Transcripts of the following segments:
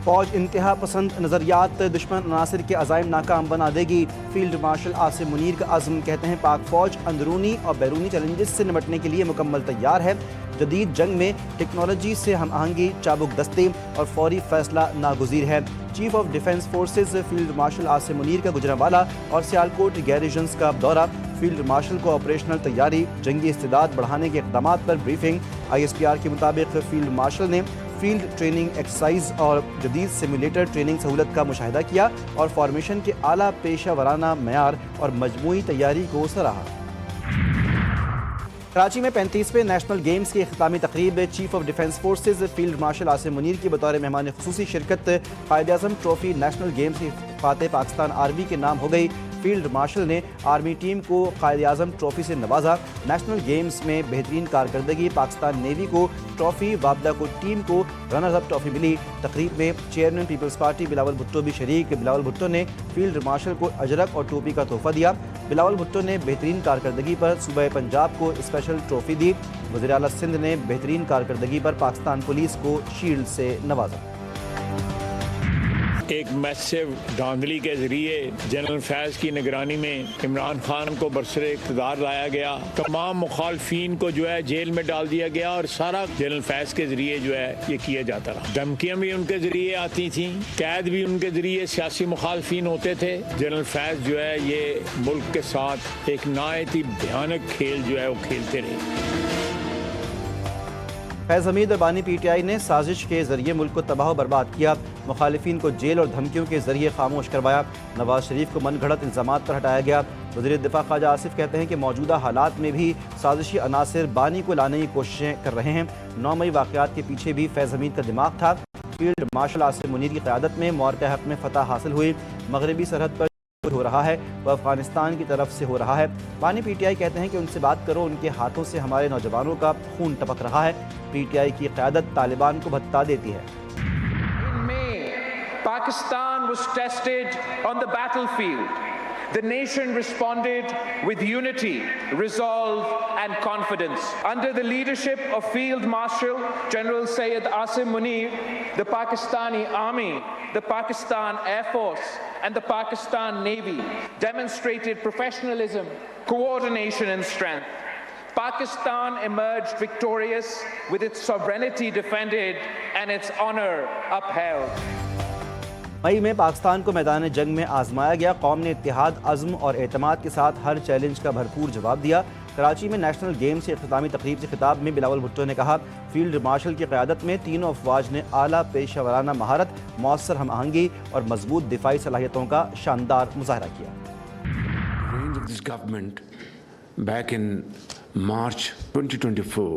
فوج انتہا پسند نظریات دشمن عناصر کے عزائم ناکام بنا دے گی، فیلڈ مارشل عاصم منیر کا عزم، کہتے ہیں پاک فوج اندرونی اور بیرونی چیلنجز سے نمٹنے کے لیے مکمل تیار ہے، جدید جنگ میں ٹیکنالوجی سے ہم آہنگی چابک دستی اور فوری فیصلہ ناگزیر ہے۔ Chief of defence forces field marshal Asim Munir کا گجرانوالہ اور سیالکوٹ گیریژنز کا دورہ، فیلڈ مارشل کو آپریشنل تیاری، جنگی استعداد بڑھانے کے اقدامات پر بریفنگ۔ ISPR کے مطابق فیلڈ مارشل نے فیلڈ ٹریننگ ایکسرسائز اور جدید سیمولیٹر ٹریننگ سہولت کا مشاہدہ کیا اور فارمیشن کے اعلیٰ پیشہ ورانہ معیار اور مجموعی تیاری کو سراہا۔ کراچی میں 35ویں نیشنل گیمز کی اختتامی تقریب chief of defence forces field marshal Asim Munir کی بطور مہمان خصوصی شرکت Quaid Azam trophy national games کی فاتح پاکستان آرمی کے نام ہو گئی۔ فیلڈ مارشل نے آرمی ٹیم کو قائد اعظم ٹرافی سے نوازا۔ نیشنل گیمز میں بہترین کارکردگی پاکستان نیوی کو ٹرافی، وابدہ کو ٹیم کو رنرز اپ ٹرافی ملی۔ تقریب میں چیئرمین پیپلز پارٹی بلاول بھٹو بھی شریک۔ بلاول بھٹو نے فیلڈ مارشل کو اجرک اور ٹوپی کا تحفہ دیا۔ بلاول بھٹو نے بہترین کارکردگی پر صوبہ پنجاب کو اسپیشل ٹرافی دی۔ وزیر اعلیٰ سندھ نے بہترین کارکردگی پر پاکستان پولیس کو شیلڈ سے نوازا۔ ایک میسیو دھاندلی کے ذریعے جنرل فیض کی نگرانی میں عمران خان کو برسر اقتدار لایا گیا، تمام مخالفین کو جو ہے جیل میں ڈال دیا گیا اور سارا جنرل فیض کے ذریعے جو ہے یہ کیا جاتا رہا۔ دھمکیاں بھی ان کے ذریعے آتی تھیں، قید بھی ان کے ذریعے سیاسی مخالفین ہوتے تھے۔ جنرل فیض جو ہے یہ ملک کے ساتھ ایک نہایت ہی بھیانک کھیل جو ہے وہ کھیلتے رہے۔ فیض حمید اور بانی PTI نے سازش کے ذریعے ملک کو تباہ و برباد کیا، مخالفین کو جیل اور دھمکیوں کے ذریعے خاموش کروایا، نواز شریف کو من گھڑت الزامات پر ہٹایا گیا۔ وزیر دفاع خواجہ آصف کہتے ہیں کہ موجودہ حالات میں بھی سازشی عناصر بانی کو لانے کی کوششیں کر رہے ہیں۔ 9 مئی واقعات کے پیچھے بھی فیض حمید کا دماغ تھا۔ فیلڈ مارشل عاصم منیر کی قیادت میں مورکہ حق میں فتح حاصل ہوئی، مغربی سرحد پر ہو رہا ہے وہ افغانستان کی طرف سے ہو رہا ہے۔ بانی PTI کہتے ہیں کہ ان سے بات کرو، ان کے ہاتھوں سے ہمارے نوجوانوں کا خون ٹپک رہا ہے۔ PTI کی قیادت طالبان کو بھتا دیتی ہے۔ In May, Pakistan was tested on the battlefield. The nation responded with unity, resolve and confidence. Under the leadership of Field Marshal General Syed Asim Munir, the Pakistani Army, the Pakistan Air Force and the Pakistan Navy demonstrated professionalism, coordination and strength. Pakistan emerged victorious with its sovereignty defended and its honor upheld. مئی میں پاکستان کو میدان جنگ میں آزمایا گیا، قوم نے اتحاد، عزم اور اعتماد کے ساتھ ہر چیلنج کا بھرپور جواب دیا۔ کراچی میں نیشنل گیمز کی اختتامی تقریب سے خطاب میں بلاول بھٹو نے کہا، فیلڈ مارشل کی قیادت میں تینوں افواج نے اعلیٰ پیشہ ورانہ مہارت، مؤثر ہم آہنگی اور مضبوط دفاعی صلاحیتوں کا شاندار مظاہرہ کیا۔ Range of this government back in March 2024,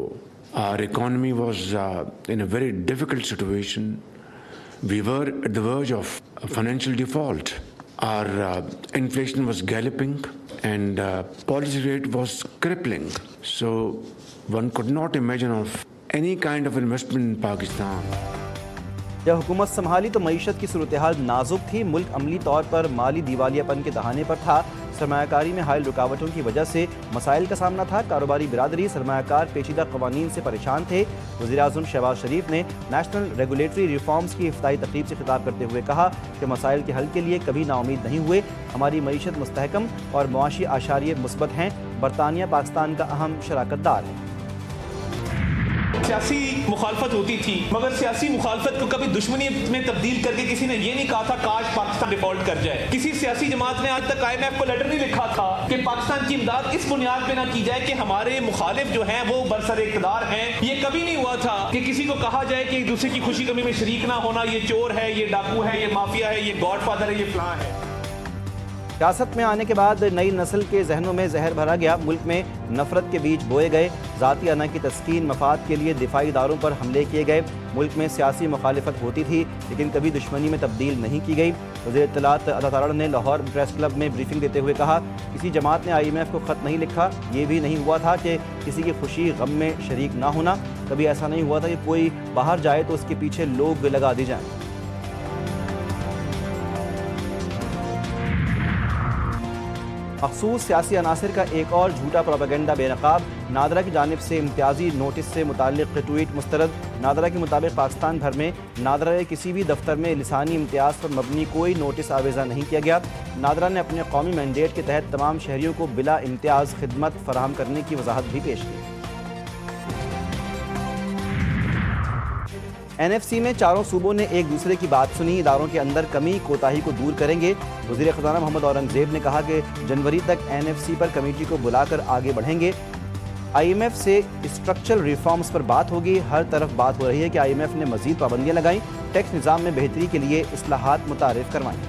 our economy was in a very difficult situation. We were at the verge of a financial default. Our inflation was galloping and policy rate was crippling. So one could not imagine of any kind of investment in Pakistan. جب حکومت سنبھالی تو معیشت کی صورتحال نازک تھی، ملک عملی طور پر مالی دیوالیہ پن کے دہانے پر تھا، سرمایہ کاری میں حائل رکاوٹوں کی وجہ سے مسائل کا سامنا تھا، کاروباری برادری، سرمایہ کار پیچیدہ قوانین سے پریشان تھے۔ وزیر اعظم شہباز شریف نے نیشنل ریگولیٹری ریفارمز کی افتتاحی تقریب سے خطاب کرتے ہوئے کہا کہ مسائل کے حل کے لیے کبھی نا امید نہیں ہوئے، ہماری معیشت مستحکم اور معاشی اعشاریے مثبت ہیں، برطانیہ پاکستان کا اہم شراکت دار ہے۔ سیاسی مخالفت ہوتی تھی مگر سیاسی مخالفت کو کبھی دشمنی میں تبدیل کر کے کسی نے یہ نہیں کہا تھا کاش پاکستان ڈیفالٹ کر جائے۔ کسی سیاسی جماعت نے آج تک IMF کو لیٹر نہیں لکھا تھا کہ پاکستان کی امداد اس بنیاد پہ نہ کی جائے کہ ہمارے مخالف جو ہیں وہ برسر اقتدار ہیں۔ یہ کبھی نہیں ہوا تھا کہ کسی کو کہا جائے کہ ایک دوسرے کی خوشی غمی میں شریک نہ ہونا، یہ چور ہے، یہ ڈاکو ہے، یہ مافیا ہے، یہ گاڈ فادر ہے، یہ فلاں ہے۔ سیاست میں آنے کے بعد نئی نسل کے ذہنوں میں زہر بھرا گیا، ملک میں نفرت کے بیج بوئے گئے، ذاتی انا کی تسکین، مفاد کے لیے دفاعی اداروں پر حملے کیے گئے، ملک میں سیاسی مخالفت ہوتی تھی لیکن کبھی دشمنی میں تبدیل نہیں کی گئی۔ وزیر اطلاعات عطا تارڑ نے لاہور پریس کلب میں بریفنگ دیتے ہوئے کہا، کسی جماعت نے IMF کو خط نہیں لکھا، یہ بھی نہیں ہوا تھا کہ کسی کی خوشی غم میں شریک نہ ہونا، کبھی ایسا نہیں ہوا تھا کہ کوئی باہر جائے تو اس کے پیچھے لوگ لگا دی جائیں۔ مخصوص سیاسی عناصر کا ایک اور جھوٹا پروپیگنڈا بے نقاب، نادرا کی جانب سے امتیازی نوٹس سے متعلق ٹویٹ مسترد۔ نادرا کے مطابق پاکستان بھر میں نادرا کے کسی بھی دفتر میں لسانی امتیاز پر مبنی کوئی نوٹس آویزہ نہیں کیا گیا۔ نادرا نے اپنے قومی مینڈیٹ کے تحت تمام شہریوں کو بلا امتیاز خدمت فراہم کرنے کی وضاحت بھی پیش کی۔ این ایف سی میں چاروں صوبوں نے ایک دوسرے کی بات سنی، اداروں کے اندر کمی کوتاہی کو دور کریں گے۔ وزیر خزانہ محمد اورنگزیب نے کہا کہ جنوری تک این ایف سی پر کمیٹی کو بلا کر آگے بڑھیں گے۔ آئی ایم ایف سے اسٹرکچرل ریفارمز پر بات ہوگی۔ ہر طرف بات ہو رہی ہے کہ آئی ایم ایف نے مزید پابندیاں لگائیں، ٹیکس نظام میں بہتری کے لیے اصلاحات متعارف کروائیں۔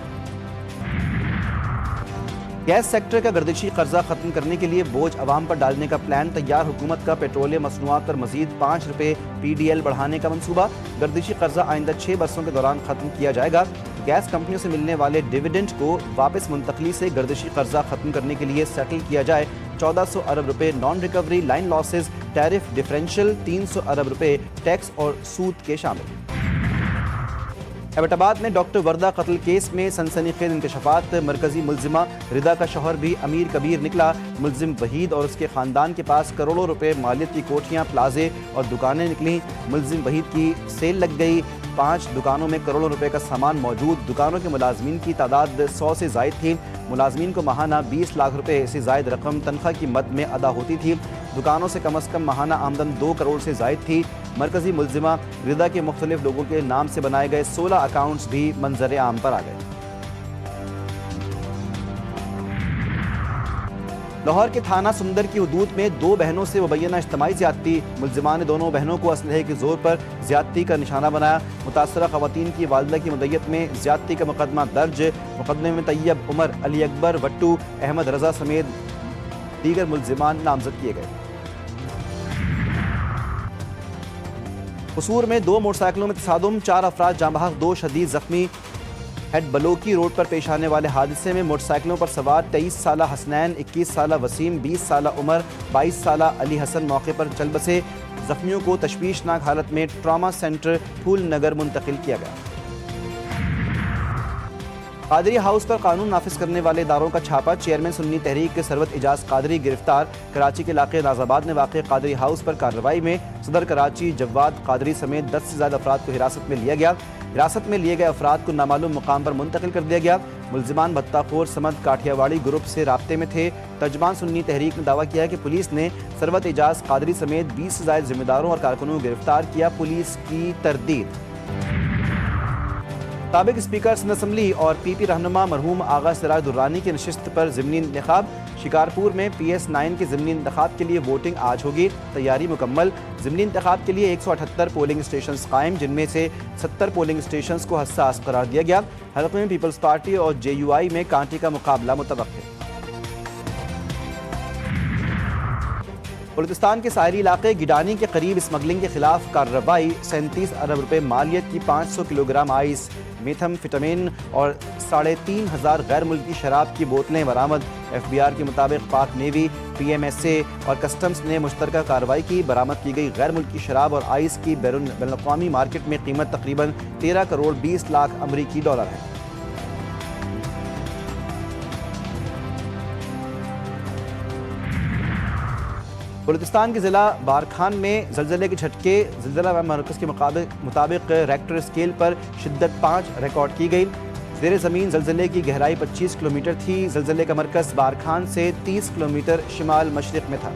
گیس سیکٹر کا گردشی قرضہ ختم کرنے کے لیے بوجھ عوام پر ڈالنے کا پلان تیار۔ حکومت کا پیٹرولیم مصنوعات پر مزید 5 روپے پی ڈی ایل بڑھانے کا منصوبہ۔ گردشی قرضہ آئندہ 6 برسوں کے دوران ختم کیا جائے گا۔ گیس کمپنیوں سے ملنے والے ڈیویڈنڈ کو واپس منتقلی سے گردشی قرضہ ختم کرنے کے لیے سیٹل کیا جائے۔ 1400 ارب روپے naan recovery line losses, tariff differential, 300 ارب روپے ٹیکس اور سود کے شامل۔ ایبٹ آباد میں ڈاکٹر وردہ قتل کیس میں سنسنی خیز انکشافات۔ مرکزی ملزمہ ردا کا شوہر بھی امیر کبیر نکلا۔ ملزم وحید اور اس کے خاندان کے پاس کروڑوں روپے مالیت کی کوٹھیاں، پلازے اور دکانیں نکلیں۔ ملزم وحید کی سیل لگ گئی۔ 5 دکانوں میں کروڑوں روپے کا سامان موجود۔ دکانوں کے ملازمین کی تعداد 100 سے زائد تھی۔ ملازمین کو ماہانہ 20 لاکھ روپے سے زائد رقم تنخواہ کی مد میں ادا ہوتی تھی۔ دکانوں سے کم ماہانہ آمدن 2 کروڑ سے زائد تھی۔ مرکزی ملزمہ ردا کے مختلف لوگوں کے نام سے بنائے گئے 16 اکاؤنٹس بھی منظر عام پر آ گئے۔ لاہور کے تھانہ سمندر کی حدود میں 2 بہنوں سے مبینہ اجتماعی زیادتی۔ ملزمان نے دونوں بہنوں کو اسلحے کے زور پر زیادتی کا نشانہ بنایا۔ متاثرہ خواتین کی والدہ کی مدعیت میں زیادتی کا مقدمہ درج۔ مقدمے میں طیب عمر، علی اکبر وٹو، احمد رضا سمیت دیگر ملزمان نامزد کیے گئے۔ قصور میں 2 موٹر سائیکلوں میں تصادم، 4 افراد جاں بحق، 2 شدید زخمی۔ ہیڈ بلوکی روڈ پر پیش آنے والے حادثے میں موٹر سائیکلوں پر سوار 23 سالہ حسنین، 21 سالہ وسیم، 20 سالہ عمر، 22 سالہ علی حسن موقع پر چل بسے۔ زخمیوں کو تشویشناک حالت میں ٹراما سینٹر پھول نگر منتقل کیا گیا۔ قادری ہاؤس پر قانون نافذ کرنے والے اداروں کا چھاپا، چیئرمین سنی تحریک ثروت اعجاز قادری گرفتار۔ کراچی کے علاقے ناز آباد میں واقع قادری ہاؤس پر کارروائی میں صدر کراچی جواد قادری سمیت 10 سے زیادہ افراد کو حراست میں لیا گیا۔ حراست میں لیے گئے افراد کو نامعلوم مقام پر منتقل کر دیا گیا۔ ملزمان بھتہ خور سمت کاٹھیا واڑی گروپ سے رابطے میں تھے۔ ترجمان سنی تحریک نے دعویٰ کیا کہ پولیس نے ثروت اعجاز قادری سمیت 20 سے زائد ذمہ داروں اور کارکنوں کو گرفتار کیا۔ پولیس کی تردید۔ سابق اسپیکر سندھ اسمبلی اور پی پی رہنما مرحوم آغا سراج درانی کی نشست پر ضمنی انتخاب۔ شکارپور میں پی ایس 9 کے ضمنی انتخاب کے لیے ووٹنگ آج ہوگی۔ تیاری مکمل۔ ضمنی انتخاب کے لیے 178 پولنگ اسٹیشنز قائم، جن میں سے 70 پولنگ اسٹیشنز کو حساس قرار دیا گیا۔ حلقے میں پیپلز پارٹی اور جے یو آئی میں کانٹے کا مقابلہ متوقع۔ بلوچستان کے ساحلی علاقے گڈانی کے قریب اسمگلنگ کے خلاف کارروائی۔ 37 ارب روپے مالیت کی 500 کلو گرام آئس، میتھم فیٹامین اور 3500 غیر ملکی شراب کی بوتلیں برآمد۔ ایف بی آر کے مطابق پاک نیوی، پی ایم ایس اے اور کسٹمز نے مشترکہ کارروائی کی۔ برآمد کی گئی غیر ملکی شراب اور آئس کی بین الاقوامی مارکیٹ میں قیمت تقریباً 13 کروڑ 20 لاکھ امریکی ڈالر ہے۔ بلوچستان کے ضلع بارکھان میں زلزلے کے جھٹکے۔ زلزلہ مرکز کے مطابق ریکٹر اسکیل پر شدت 5 ریکارڈ کی گئی۔ زیر زمین زلزلے کی گہرائی 25 کلومیٹر تھی۔ زلزلے کا مرکز بارکھان سے 30 کلومیٹر شمال مشرق میں تھا۔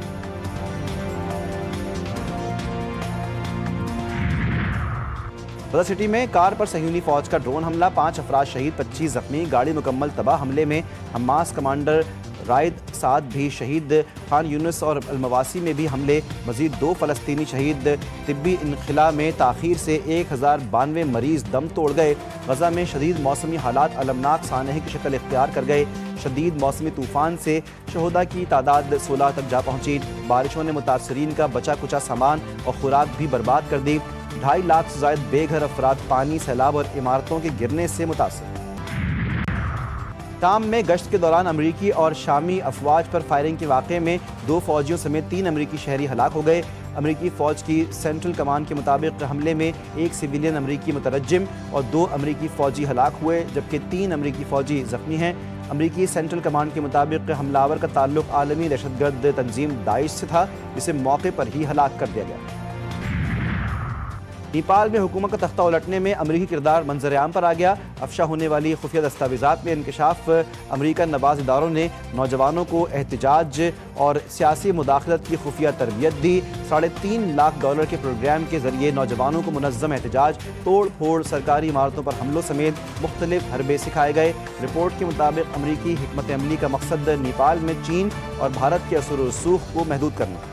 بدر سٹی میں کار پر صہیونی فوج کا ڈرون حملہ، 5 افراد شہید، 25 زخمی، گاڑی مکمل تباہ۔ حملے میں حماس کمانڈر رائد سعد بھی شہید۔ خان یونس اور المواسی میں بھی حملے، مزید 2 فلسطینی شہید۔ طبی انخلا میں تاخیر سے 1092 مریض دم توڑ گئے۔ غزہ میں شدید موسمی حالات المناک سانحے کی شکل اختیار کر گئے۔ شدید موسمی طوفان سے شہداء کی تعداد 16 تک جا پہنچی۔ بارشوں نے متاثرین کا بچا کچا سامان اور خوراک بھی برباد کر دی۔ 2.5 لاکھ سے زائد بے گھر افراد پانی، سیلاب اور عمارتوں کے گرنے سے متاثر۔ شام میں گشت کے دوران امریکی اور شامی افواج پر فائرنگ کے واقعے میں 2 فوجیوں سمیت 3 امریکی شہری ہلاک ہو گئے۔ امریکی فوج کی سینٹرل کمان کے مطابق حملے میں 1 سویلین امریکی مترجم اور 2 امریکی فوجی ہلاک ہوئے، جبکہ 3 امریکی فوجی زخمی ہیں۔ امریکی سینٹرل کمانڈ کے مطابق حملہ آور کا تعلق عالمی دہشت گرد تنظیم داعش سے تھا، جسے موقع پر ہی ہلاک کر دیا گیا۔ نیپال میں حکومت کا تختہ الٹنے میں امریکی کردار منظر عام پر آ گیا۔ افشا ہونے والی خفیہ دستاویزات میں انکشاف امریکہ نواز اداروں نے نوجوانوں کو احتجاج اور سیاسی مداخلت کی خفیہ تربیت دی۔ $3.5 لاکھ کے پروگرام کے ذریعے نوجوانوں کو منظم احتجاج، توڑ پھوڑ، سرکاری عمارتوں پر حملوں سمیت مختلف حربے سکھائے گئے۔ رپورٹ کے مطابق امریکی حکمت عملی کا مقصد نیپال میں چین اور بھارت کے اثر و رسوخ کو محدود کرنا۔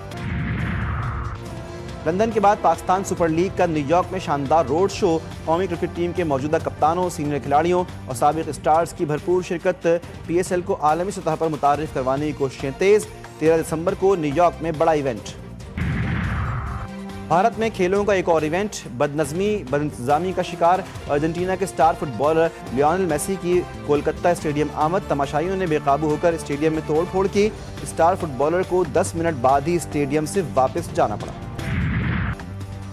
لندن کے بعد پاکستان سپر لیگ کا نیو یارک میں شاندار روڈ شو، قومی کرکٹ ٹیم کے موجودہ کپتانوں، سینئر کھلاڑیوں اور سابق اسٹارز کی بھرپور شرکت۔ PSL کو عالمی سطح پر متعارف کروانے کی کوششیں تیز، 13 دسمبر کو نیو یارک میں بڑا ایونٹ۔ بھارت میں کھیلوں کا ایک اور ایونٹ، بد انتظامی کا شکار ارجنٹینا کے star footballer Lionel Messi کی کولکتہ اسٹیڈیم آمد۔ تماشائیوں نے بے قابو ہو کر اسٹیڈیم میں توڑ پھوڑ کی۔ سٹار فٹ بالر کو 10 منٹ بعد ہی اسٹیڈیم سے واپس جانا پڑا۔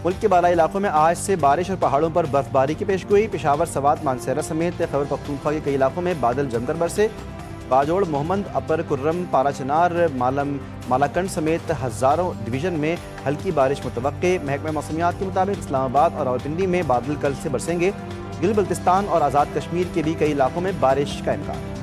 ملک کے بالائی علاقوں میں آج سے بارش اور پہاڑوں پر برف باری کی پیشگوئی۔ پشاور، سوات، مانسہرہ سمیت خیبر پختونخوا کے کئی علاقوں میں بادل جم کر برسے۔ باجوڑ، محمد، اپر کرم، پارا چنار، مالاکنڈ سمیت ہزاروں ڈویژن میں ہلکی بارش متوقع۔ محکمہ موسمیات کے مطابق اسلام آباد اور راولپنڈی میں بادل کل سے برسیں گے۔ گل بلتستان اور آزاد کشمیر کے بھی کئی علاقوں میں بارش کا امکان۔